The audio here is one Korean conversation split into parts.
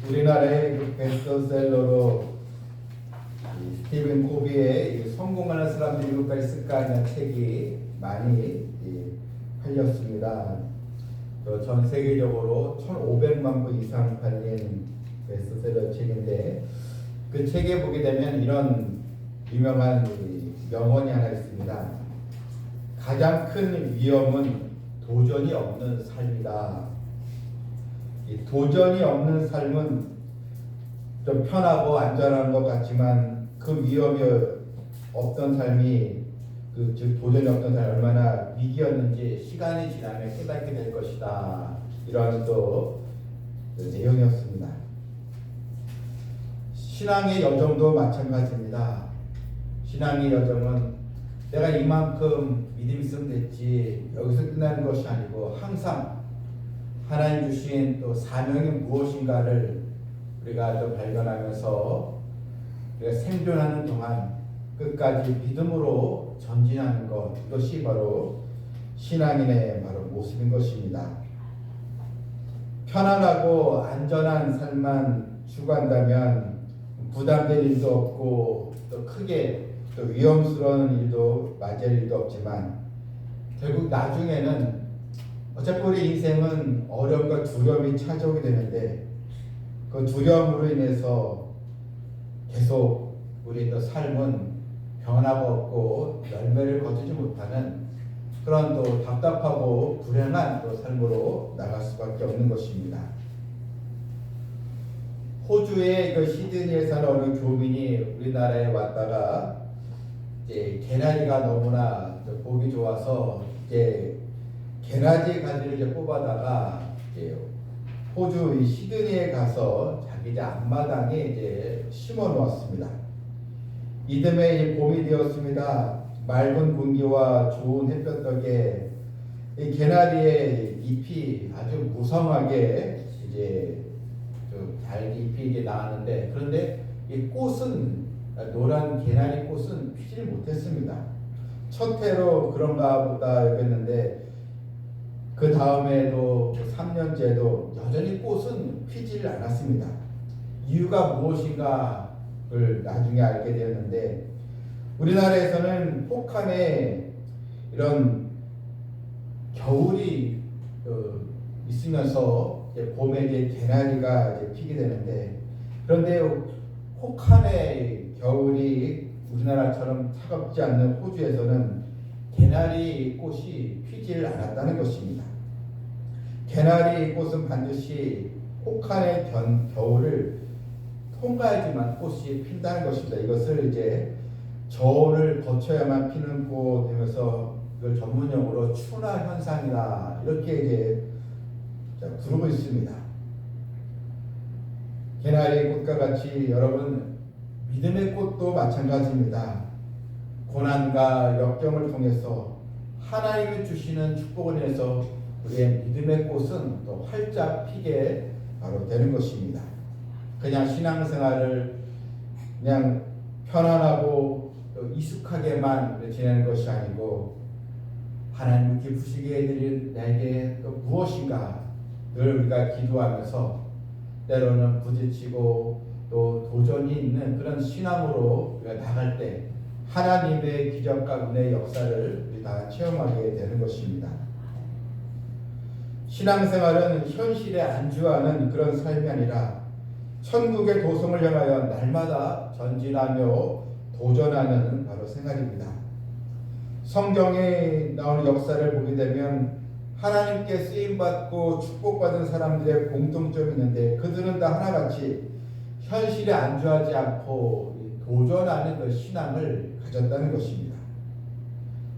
우리나라의 그 베스트셀러로 스티븐 코비의 성공하는 사람들이 이것까지 쓸까 하는 책이 많이 팔렸습니다. 전 세계적으로 1,500만 부 이상 팔린 베스트셀러 책인데, 그 책에 보게 되면 이런 유명한 명언이 하나 있습니다. 가장 큰 위험은 도전이 없는 삶이다. 이 도전이 없는 삶은 좀 편하고 안전한 것 같지만 그 위험이 없던 삶이, 즉 도전이 없던 삶이 얼마나 위기였는지 시간이 지나면 깨닫게 될 것이다. 이런 또 내용이었습니다. 신앙의 여정도 마찬가지입니다. 신앙의 여정은 내가 이만큼 믿음 있으면 됐지, 여기서 끝나는 것이 아니고 항상 하나님 주신 또 사명이 무엇인가를 우리가 또 발견하면서 우리가 생존하는 동안 끝까지 믿음으로 전진하는 것, 이것이 바로 신앙인의 바로 모습인 것입니다. 편안하고 안전한 삶만 추구한다면 부담될 일도 없고 또 크게 또 위험스러운 일도 맞을 일도 없지만, 결국 나중에는 어차피 우리 인생은 어려움과 두려움이 찾아오게 되는데, 그 두려움으로 인해서 계속 우리의 또 삶은 변화가 없고 열매를 거두지 못하는 그런 또 답답하고 불행한 또 삶으로 나갈 수밖에 없는 것입니다. 호주의 그 시드니에 사는 어느 교민이 우리나라에 왔다가 이제 개나리가 너무나 보기 좋아서 이제 개나리 가지를 이제 뽑아다가 이제 호주 이 시드니에 가서 자기 이제 앞마당에 이제 심어 놓았습니다. 이듬해 이제 봄이 되었습니다. 맑은 공기와 좋은 햇볕 덕에 이 개나리의 잎이 아주 무성하게 이제 달기 잎이 이제 나왔는데, 그런데 이 꽃은, 노란 개나리 꽃은 피질 못했습니다. 첫 해로 그런가 보다 했는데, 그 다음에도 3년째도 여전히 꽃은 피지를 않았습니다. 이유가 무엇인가를 나중에 알게 되었는데, 우리나라에서는 혹한에 이런 겨울이 있으면서 이제 봄에 이제 개나리가 이제 피게 되는데, 그런데 혹한의 겨울이 우리나라처럼 차갑지 않는 호주에서는 개나리 꽃이 피지를 않았다는 것입니다. 개나리 꽃은 반드시 혹한의 겨울을 통과해야지만 꽃이 핀다는 것입니다. 이것을 이제 저울을 거쳐야만 피는 꽃이면서 이걸 전문용어로 추나 현상이다, 이렇게 이제 부르고 있습니다. 개나리 꽃과 같이 여러분, 믿음의 꽃도 마찬가지입니다. 고난과 역경을 통해서 하나님이 주시는 축복을 인해서 우리의 믿음의 꽃은 또 활짝 피게 바로 되는 것입니다. 그냥 신앙생활을 그냥 편안하고 또 익숙하게만 지내는 것이 아니고, 하나님 기쁘시게 해드릴 내게 또 무엇인가 늘 우리가 기도하면서 때로는 부딪히고 또 도전이 있는 그런 신앙으로 우리가 나갈 때 하나님의 기적과 은혜의 역사를 우리 다 체험하게 되는 것입니다. 신앙생활은 현실에 안주하는 그런 삶이 아니라 천국의 도성을 향하여 날마다 전진하며 도전하는 바로 생활입니다. 성경에 나오는 역사를 보게 되면 하나님께 쓰임받고 축복받은 사람들의 공통점이 있는데, 그들은 다 하나같이 현실에 안주하지 않고 도전하는 그 신앙을 가졌다는 것입니다.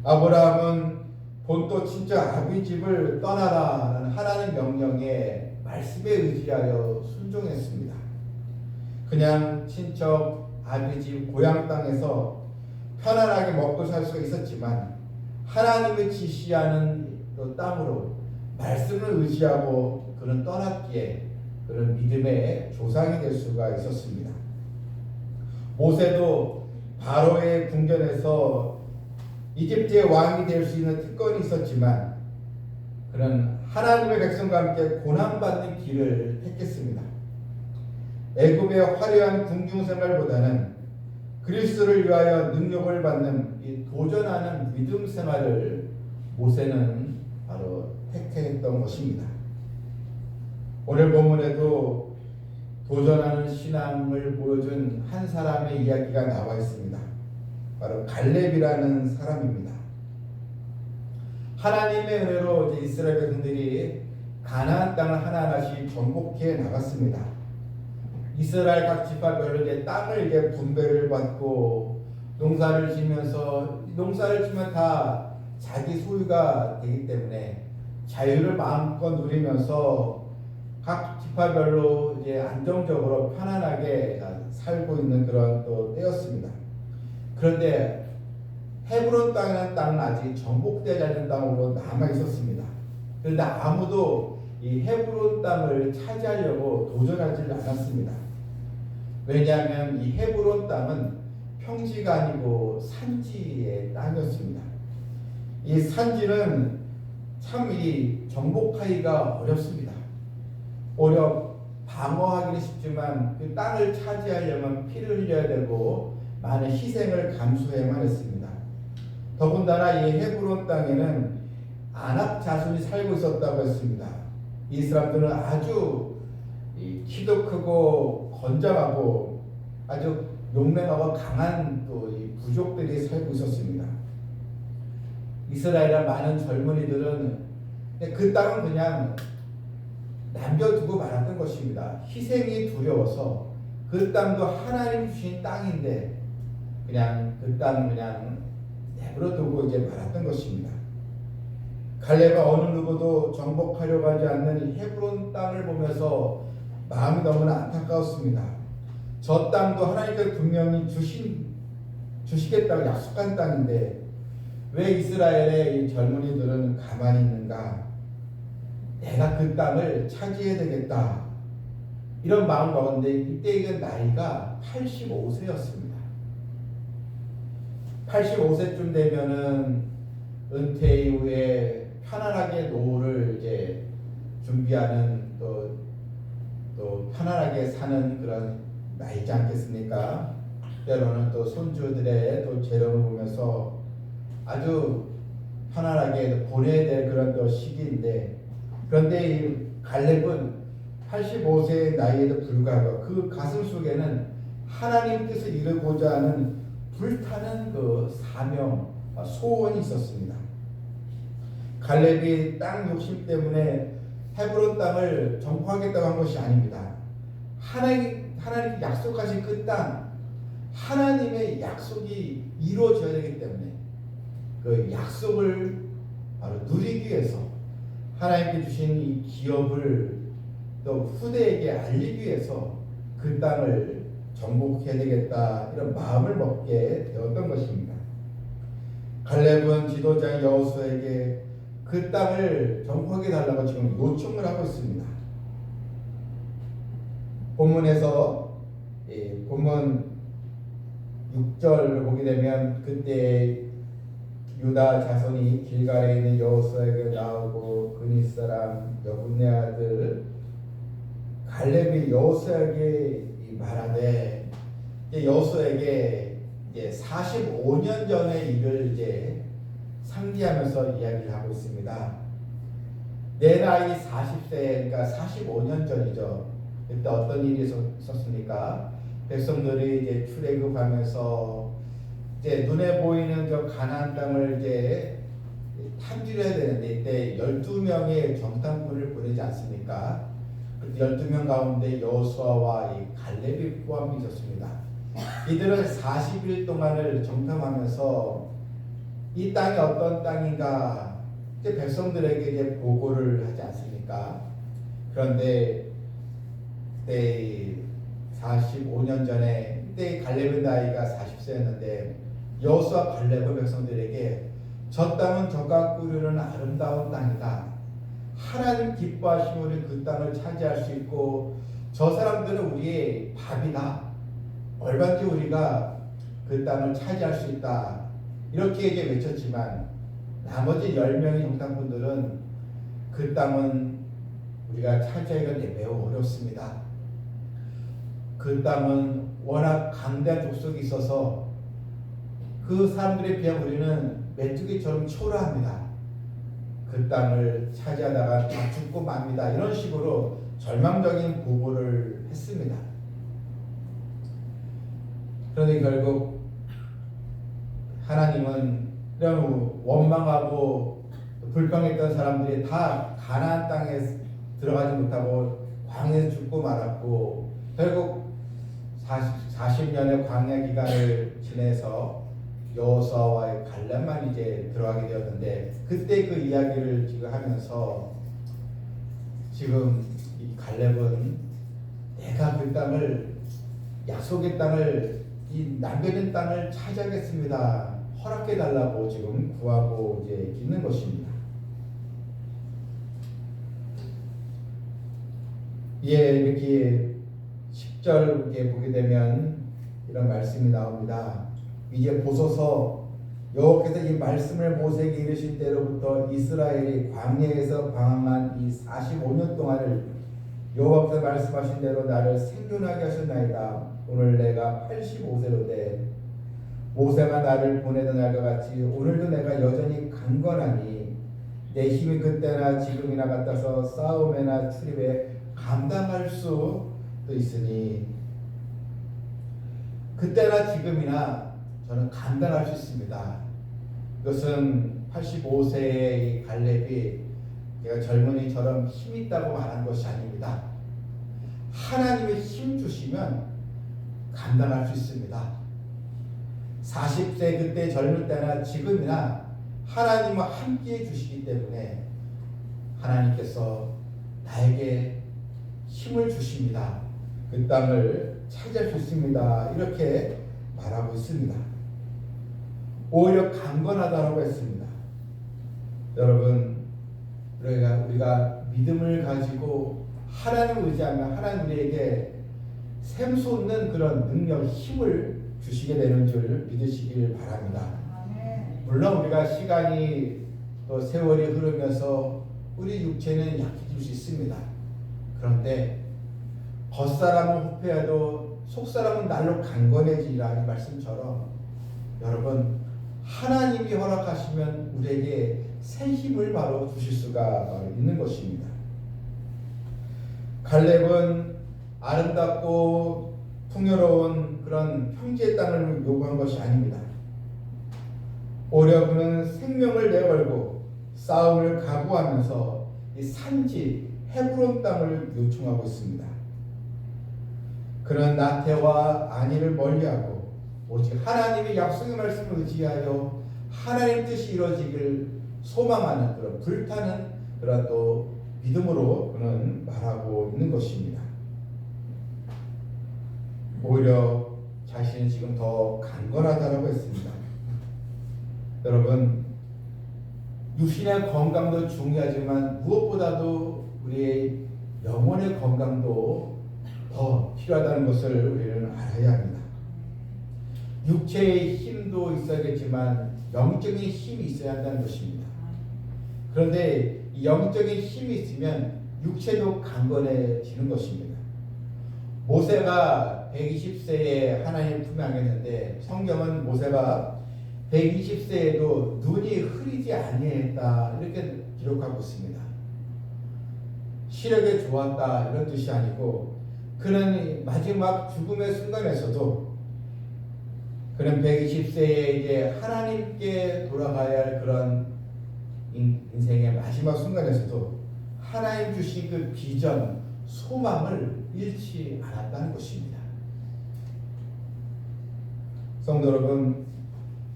아브라함은 본토 친척 아비 집을 떠나라는 하나님 명령에 말씀에 의지하여 순종했습니다. 그냥 친척 아비 집 고향 땅에서 편안하게 먹고 살 수가 있었지만, 하나님의 지시하는 또 땅으로 말씀을 의지하고 그는 떠났기에 그런 믿음의 조상이 될 수가 있었습니다. 모세도 바로의 궁전에서 이집트의 왕이 될 수 있는 특권이 있었지만, 그는 하나님의 백성과 함께 고난받는 길을 택했습니다. 애굽의 화려한 궁중 생활보다는 그리스도를 위하여 능력을 받는 이 도전하는 믿음 생활을 모세는 바로 택했던 것입니다. 오늘 본문에도 도전하는 신앙을 보여준 한 사람의 이야기가 나와 있습니다. 바로 갈렙이라는 사람입니다. 하나님의 은혜로 이스라엘 백성들이 가나안 땅을 하나하나씩 정복해 나갔습니다. 이스라엘 각 지파별로 땅을 분배를 받고 농사를 지면서 농사를 지면 다 자기 소유가 되기 때문에 자유를 마음껏 누리면서 각 지파별로 안정적으로 편안하게 살고 있는 그런 또 때였습니다. 그런데 헤브론 땅이라는 땅은 아직 정복되지 않은 땅으로 남아 있었습니다. 그런데 아무도 이 헤브론 땅을 차지하려고 도전하지 않았습니다. 왜냐하면 이 헤브론 땅은 평지가 아니고 산지의 땅이었습니다. 이 산지는 참 이 정복하기가 어렵습니다. 오히려 방어하기는 쉽지만 그 땅을 차지하려면 피를 흘려야 되고 많은 희생을 감수해야만 했습니다. 더군다나 이 헤브론 땅에는 아낙 자손이 살고 있었다고 했습니다. 이 사람들은 아주 키도 크고 건장하고 아주 용맹하고 강한 또 이 부족들이 살고 있었습니다. 이스라엘의 많은 젊은이들은 그 땅은 그냥 남겨두고 말았던 것입니다. 희생이 두려워서 그 땅도 하나님 주신 땅인데 그냥 그 땅 그냥 내버려 두고 말았던 것입니다. 갈렙은 어느 누구도 정복하려고 하지 않는 이 헤브론 땅을 보면서 마음이 너무나 안타까웠습니다. 저 땅도 하나님께서 분명히 주시겠다고 약속한 땅인데 왜 이스라엘의 이 젊은이들은 가만히 있는가? 내가 그 땅을 차지해야 되겠다. 이런 마음을 먹었는데 이때 그 나이가 85세였습니다. 85세쯤 되면은 은퇴 이후에 편안하게 노후를 준비하는 또 편안하게 사는 그런 나이지 않겠습니까? 때로는 또 손주들의 또 재롱을 보면서 아주 편안하게 보내야 될 그런 또 시기인데, 그런데 이 갈렙은 85세의 나이에도 불구하고 그 가슴 속에는 하나님 뜻을 이루고자 하는 불타는 그 사명, 소원이 있었습니다. 갈렙이 땅 욕심 때문에 헤브론 땅을 정복하겠다고 한 것이 아닙니다. 하나님 약속하신 그 땅, 하나님의 약속이 이루어져야 되기 때문에 그 약속을 바로 누리기 위해서 하나님께 주신 이 기업을 또 후대에게 알리기 위해서 그 땅을 정복해야 되겠다, 이런 마음을 먹게 되었던 것입니다. 갈렙은 지도자 여호수아에게 그 땅을 정복하게 달라고 지금 요청을 하고 있습니다. 본문에서 본문 6절을 보게 되면 그때 유다 자손이 길갈에 있는 여호수아에게 나오고 그니 사람 여분네 아들 갈렙이 여호수아에게 말하되, 여호수아에게 45년 전의 일을 상기하면서 이야기를 하고 있습니다. 내 나이 40세, 그러니까 45년 전이죠. 그때 어떤 일이 있었습니까? 백성들이 출애굽하면서 눈에 보이는 저 가나안 땅을 탐지를 해야 되는데, 이때 12명의 정탐꾼을 보내지 않습니까? 그 12명 가운데 여호수아와 이 갈렙이 포함이 있었습니다. 이들은 40일 동안을 정탐하면서 이 땅이 어떤 땅인가 백성들에게 보고를 하지 않습니까? 그런데 그때 45년 전에 그때 갈렙의 나이가 40세였는데 여호수아 갈렙의 백성들에게 저 땅은 젖과 꿀으는 아름다운 땅이다. 하나님 기뻐하시면 그 땅을 차지할 수 있고 저 사람들은 우리의 밥이다. 얼마든지 우리가 그 땅을 차지할 수 있다. 이렇게 외쳤지만 나머지 10명의 정탐꾼들은 그 땅은 우리가 차지하기가 매우 어렵습니다. 그 땅은 워낙 강대한 족속이 있어서 그 사람들에 비하면 우리는 메뚜기처럼 초라합니다. 그 땅을 차지하다가 다 죽고 맙니다. 이런 식으로 절망적인 보고를 했습니다. 그런데 결국 하나님은 이런 원망하고 불평했던 사람들이 다 가나안 땅에 들어가지 못하고 광야에서 죽고 말았고, 결국 40년의 광야 기간을 지내서 여호수아와의 갈렙만 이제 들어가게 되었는데, 그때 그 이야기를 지금 하면서 지금 이 갈렙은 내가 그 땅을, 약속의 땅을, 이 남겨진 땅을 차지하겠습니다, 허락해 달라고 지금 구하고 이제 있는 것입니다. 예, 이렇게 10절 이렇게 보게 되면 이런 말씀이 나옵니다. 이제 보소서, 여호와께서 이 말씀을 모세에게 이르실 때로부터 이스라엘이 광야에서 방황한 이 45년 동안을 여호와께서 말씀하신 대로 나를 생존하게 하셨나이다. 오늘 내가 85세로 돼 모세가 나를 보내던 날과 같이 오늘도 내가 여전히 강건하니 내 힘이 그때나 지금이나 같아서 싸움에나 출입에 감당할 수도 있으니, 그때나 지금이나 저는 감당할 수 있습니다. 이것은 85세의 갈렙이 제가 젊은이처럼 힘 있다고 말한 것이 아닙니다. 하나님이 힘 주시면 감당할 수 있습니다. 40세 그때 젊을 때나 지금이나 하나님과 함께 주시기 때문에 하나님께서 나에게 힘을 주십니다. 그 땅을 차지할 수 있습니다. 이렇게 말하고 있습니다. 오히려 강건하다고 했습니다. 여러분, 우리가 믿음을 가지고 하나님을 의지하면 하나님 우리에게 샘솟는 그런 능력, 힘을 주시게 되는 줄 믿으시길 바랍니다. 물론 우리가 시간이 또 세월이 흐르면서 우리 육체는 약해질 수 있습니다. 그런데 겉사람은 후패해도 속사람은 날로 강건해지리라, 이 말씀처럼 여러분, 하나님이 허락하시면 우리에게 새 힘을 바로 주실 수가 있는 것입니다. 갈렙은 아름답고 풍요로운 그런 평지의 땅을 요구한 것이 아닙니다. 오히려 그는 생명을 내걸고 싸움을 각오하면서 이 산지 헤브론 땅을 요청하고 있습니다. 그는 나태와 안위를 멀리하고 오직 하나님의 약속의 말씀을 의지하여 하나님 뜻이 이루어지길 소망하는 그런 불타는 그런 또 믿음으로 그는 말하고 있는 것입니다. 오히려 자신은 지금 더 강건하다고 했습니다. 여러분, 육신의 건강도 중요하지만 무엇보다도 우리의 영혼의 건강도 더 필요하다는 것을 우리는 알아야 합니다. 육체의 힘도 있어야겠지만 영적인 힘이 있어야 한다는 것입니다. 그런데 이 영적인 힘이 있으면 육체도 강건해지는 것입니다. 모세가 120세에 하나님 품에 안겼는데, 성경은 모세가 120세에도 눈이 흐리지 아니했다, 이렇게 기록하고 있습니다. 시력이 좋았다, 이런 뜻이 아니고, 그는 마지막 죽음의 순간에서도 그는 120세에 이제 하나님께 돌아가야 할 그런 인생의 마지막 순간에서도 하나님 주신 그 비전, 소망을 잃지 않았다는 것입니다. 성도 여러분,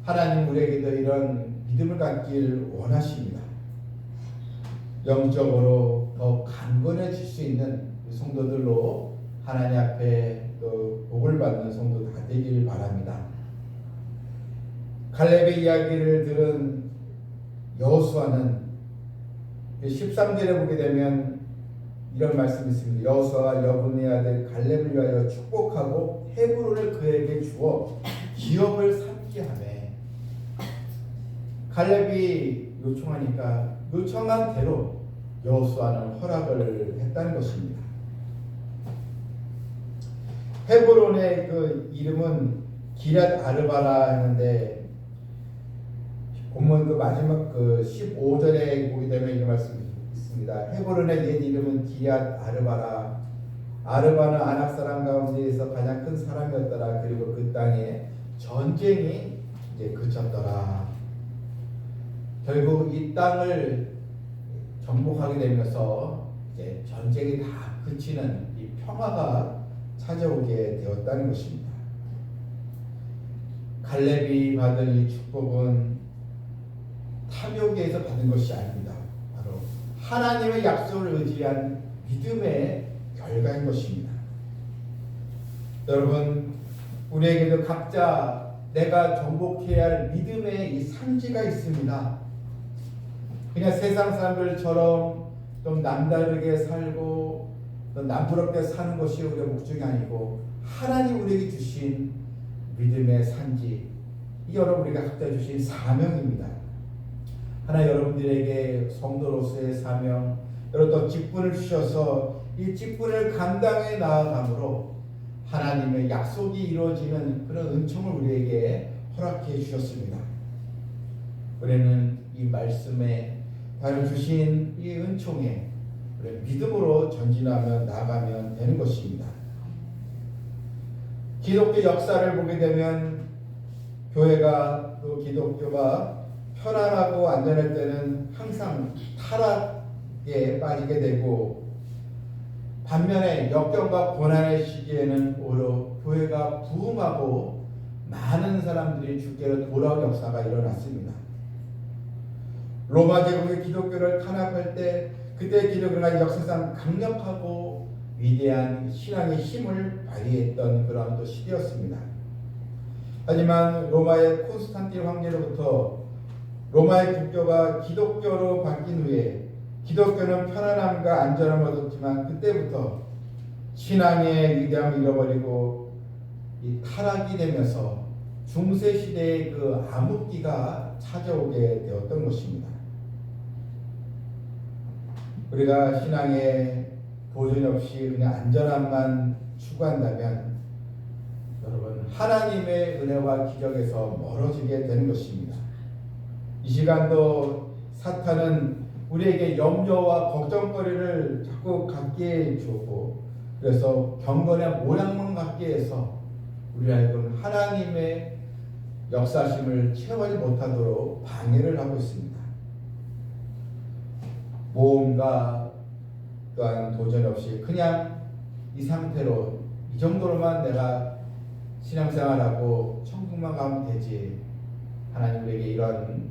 하나님 우리에게도 이런 믿음을 갖길 원하십니다. 영적으로 더 강건해질 수 있는 성도들로 하나님 앞에 또 복을 받는 성도 다 되길 바랍니다. 갈렙의 이야기를 들은 여호수아는 13절에 보게 되면 이런 말씀이 있습니다. 여호수아가 여분의 아들 갈렙을 위하여 축복하고 헤브론을 그에게 주어 기업을 삼게 하매, 갈렙이 요청하니까 요청한 대로 여호수아는 허락을 했다는 것입니다. 헤브론의 그 이름은 기럇 아르바라 하는데 본문 그 마지막 그 15절에 보게 되면 이런 말씀이 있습니다. 헤브론의 옛 이름은 기럇 아르바라. 아르바는 아낙 사람 가운데에서 가장 큰 사람이었더라. 그리고 그 땅에 전쟁이 이제 그쳤더라. 결국 이 땅을 정복하게 되면서 이제 전쟁이 다 그치는 이 평화가 찾아오게 되었다는 것입니다. 갈렙이 받은 이 축복은 탐욕에서 받은 것이 아닙니다. 바로 하나님의 약속을 의지한 믿음의 결과인 것입니다. 여러분, 우리에게도 각자 내가 정복해야 할 믿음의 이 산지가 있습니다. 그냥 세상 사람들처럼 좀 남다르게 살고 좀 남부럽게 사는 것이 우리의 목적이 아니고 하나님 우리에게 주신 믿음의 산지, 이 여러분 우리가 각자 주신 사명입니다. 하나 여러분들에게 성도로서의 사명, 여러분 또 직분을 주셔서 이 직분을 감당해 나아감으로 하나님의 약속이 이루어지는 그런 은총을 우리에게 허락해 주셨습니다. 우리는 이 말씀에 바로 주신 이 은총에 믿음으로 전진하며 나아가면 되는 것입니다. 기독교 역사를 보게 되면 교회가 또 기독교가 편안하고 안전할 때는 항상 타락에 빠지게 되고, 반면에 역경과 고난의 시기에는 오히려 교회가 부흥하고 많은 사람들이 주께로 돌아온 역사가 일어났습니다. 로마 제국의 기독교를 탄압할 때 그때 기독교가 역사상 강력하고 위대한 신앙의 힘을 발휘했던 그런 또 시대였습니다. 하지만 로마의 콘스탄틴 황제로부터 로마의 국교가 기독교로 바뀐 후에 기독교는 편안함과 안전함을 얻었지만 그때부터 신앙의 위대함을 잃어버리고 이 타락이 되면서 중세 시대의 그 암흑기가 찾아오게 되었던 것입니다. 우리가 신앙에 도전 없이 그냥 안전함만 추구한다면 여러분 하나님의 은혜와 기적에서 멀어지게 되는 것입니다. 이 시간도 사탄은 우리에게 염려와 걱정거리를 자꾸 갖게 해주고, 그래서 경건의 모양만 갖게 해서 우리 알고는 하나님의 역사심을 체험하지 못하도록 방해를 하고 있습니다. 모험과 또한 도전 없이 그냥 이 상태로 이 정도로만 내가 신앙생활하고 천국만 가면 되지, 하나님 우리에게 이런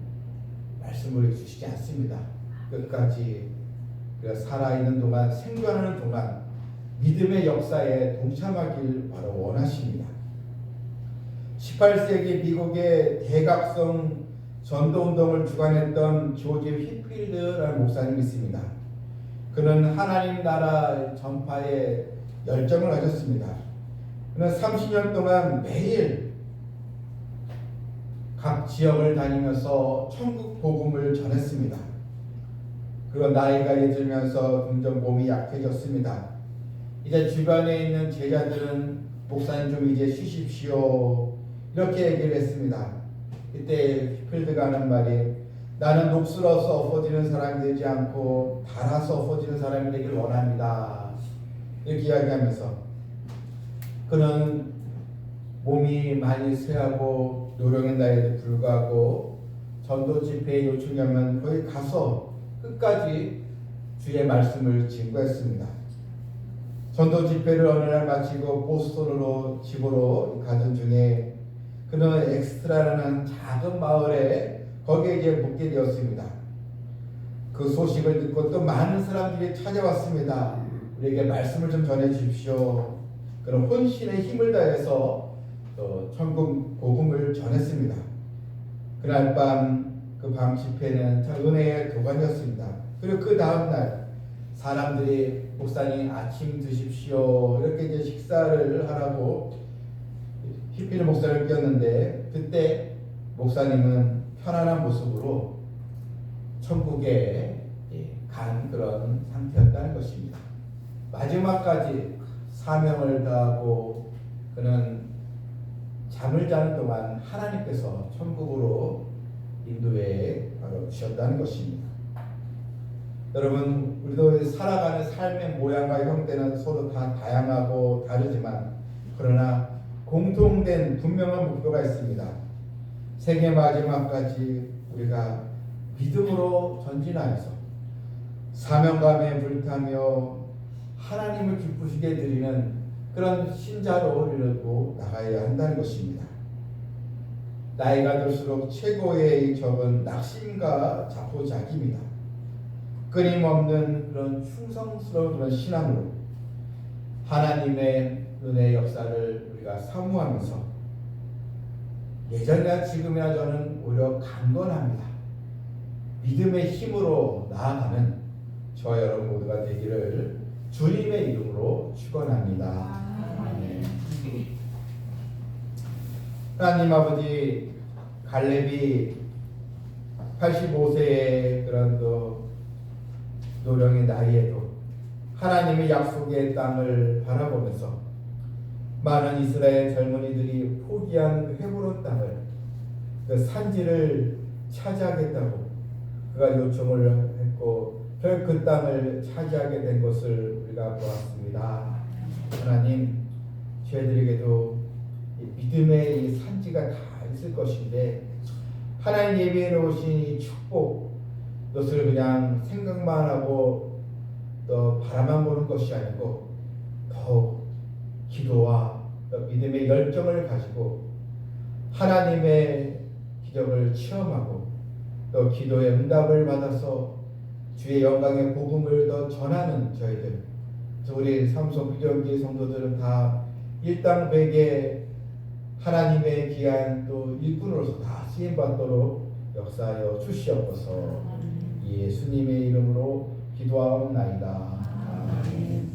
말씀을 주시지 않습니다. 끝까지 살아있는 동안, 생존하는 동안 믿음의 역사에 동참하길 바로 원하십니다. 18세기 미국의 대각성 전도운동을 주관했던 조지 휘필드라는 목사님이 있습니다. 그는 하나님 나라 전파에 열정을 가졌습니다. 그는 30년 동안 매일 각 지역을 다니면서 천국 복음을 전했습니다. 그리고 나이가 들면서 점점 몸이 약해졌습니다. 이제 주변에 있는 제자들은 목사님 좀 이제 쉬십시오 이렇게 얘기를 했습니다. 그때 휘필드가 하는 말이, 나는 녹슬어서 엎어지는 사람이 되지 않고 달아서 엎어지는 사람이 되길 원합니다. 이렇게 이야기하면서 그는 몸이 많이 쇠하고 노령의 나이에도 불구하고 전도 집회에 요청이 오면 거기 가서 끝까지 주의 말씀을 증거했습니다. 전도 집회를 어느 날 마치고 보스턴으로 집으로 가던 중에 그는 엑스트라라는 작은 마을에 거기에 이제 묵게 되었습니다. 그 소식을 듣고 또 많은 사람들이 찾아왔습니다. 우리에게 말씀을 좀 전해 주십시오. 그런 혼신의 힘을 다해서 또 천국 복음을 전했습니다. 그날 밤 그 밤 집회는 참 은혜의 도가니였습니다. 그리고 그 다음 날 사람들이 목사님 아침 드십시오 이렇게 이제 식사를 하라고 휘필드 목사를 꼈는데, 그때 목사님은 편안한 모습으로 천국에 간 그런 상태였다는 것입니다. 마지막까지 사명을 다하고 그는 잠을 자는 동안 하나님께서 천국으로 인도해 바로 주셨다는 것입니다. 여러분, 우리도 살아가는 삶의 모양과 형태는 서로 다 다양하고 다르지만 그러나 공통된 분명한 목표가 있습니다. 세계 마지막까지 우리가 믿음으로 전진하여서 사명감에 불타며 하나님을 기쁘시게 드리는 그런 신자로 이루고 나가야 한다는 것입니다. 나이가 들수록 최고의 적은 낙심과 자포자기입니다. 끊임없는 그런 충성스러운 그런 신앙으로 하나님의 은혜의 역사를 우리가 사모하면서 예전이나 지금이나 저는 오히려 강건합니다. 믿음의 힘으로 나아가는 저와 여러분 모두가 되기를 주님의 이름으로 축원합니다. 아멘. 하나님 아버지, 갈렙이 85세의 그런 노령의 나이에도 하나님의 약속의 땅을 바라보면서 많은 이스라엘 젊은이들이 포기한 그 헤브론 땅을, 그 산지를 차지하겠다고 그가 요청을 했고 결국 그 땅을 차지하게 된 것을 우리가 보았습니다. 하나님, 저희들에게도 믿음의 이 산지가 다 있을 것인데 하나님 예비해 놓으신 이 축복, 이것을 그냥 생각만 하고 또 바라만 보는 것이 아니고 더욱 기도와 또 믿음의 열정을 가지고 하나님의 기적을 체험하고 또 기도의 응답을 받아서 주의 영광의 복음을 더 전하는 저희들, 우리 삼성 비전교회 성도들은 다 일당백의 하나님의 귀한 또 일꾼으로서 다 쓰임받도록 역사하여 주시옵소서. 예수님의 이름으로 기도하옵나이다. 아멘.